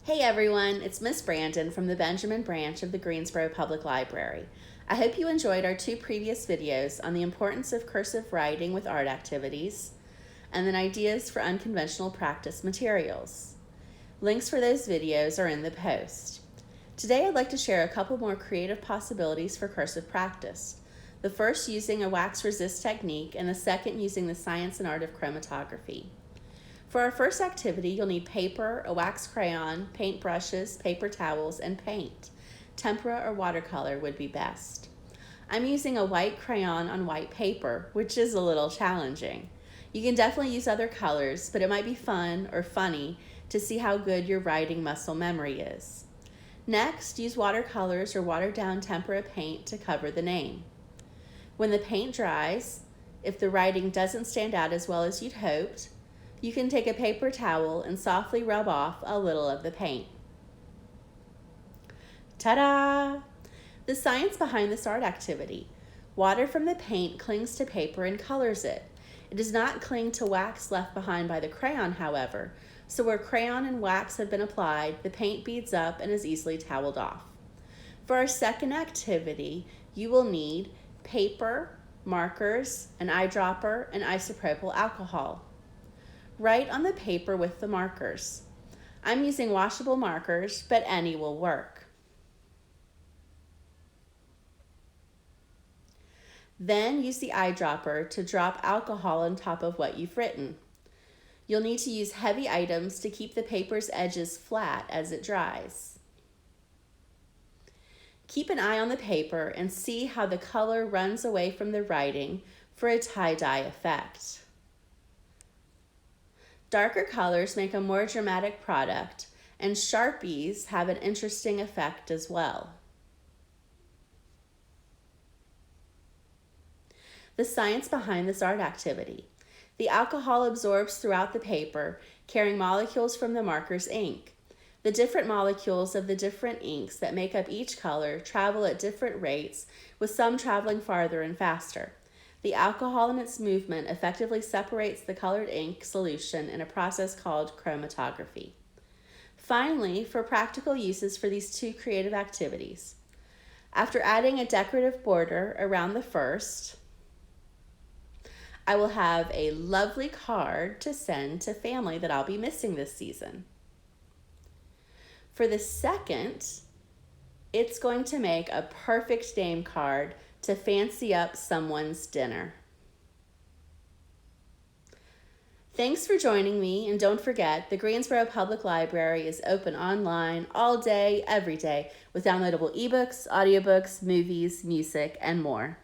Hey everyone, it's Miss Brandon from the Benjamin branch of the Greensboro Public Library. I hope you enjoyed our two previous videos on the importance of cursive writing with art activities and then ideas for unconventional practice materials. Links for those videos are in the post. Today I'd like to share a couple more creative possibilities for cursive practice. The first using a wax resist technique and the second using the science and art of chromatography. For our first activity, you'll need paper, a wax crayon, paint brushes, paper towels, and paint. Tempera or watercolor would be best. I'm using a white crayon on white paper, which is a little challenging. You can definitely use other colors, but it might be fun or funny to see how good your writing muscle memory is. Next, use watercolors or watered down tempera paint to cover the name. When the paint dries, if the writing doesn't stand out as well as you'd hoped, you can take a paper towel and softly rub off a little of the paint. Ta-da! The science behind this art activity. Water from the paint clings to paper and colors it. It does not cling to wax left behind by the crayon, however, so where crayon and wax have been applied, the paint beads up and is easily toweled off. For our second activity, you will need paper, markers, an eyedropper, and isopropyl alcohol. Write on the paper with the markers. I'm using washable markers, but any will work. Then use the eyedropper to drop alcohol on top of what you've written. You'll need to use heavy items to keep the paper's edges flat as it dries. Keep an eye on the paper and see how the color runs away from the writing for a tie-dye effect. Darker colors make a more dramatic product, and Sharpies have an interesting effect as well. The science behind this art activity. The alcohol absorbs throughout the paper, carrying molecules from the marker's ink. The different molecules of the different inks that make up each color travel at different rates, with some traveling farther and faster. The alcohol in its movement effectively separates the colored ink solution in a process called chromatography. Finally, for practical uses for these two creative activities. After adding a decorative border around the first, I will have a lovely card to send to family that I'll be missing this season. For the second, it's going to make a perfect name card to fancy up someone's dinner. Thanks for joining me, and don't forget, the Greensboro Public Library is open online all day, every day, with downloadable ebooks, audiobooks, movies, music, and more.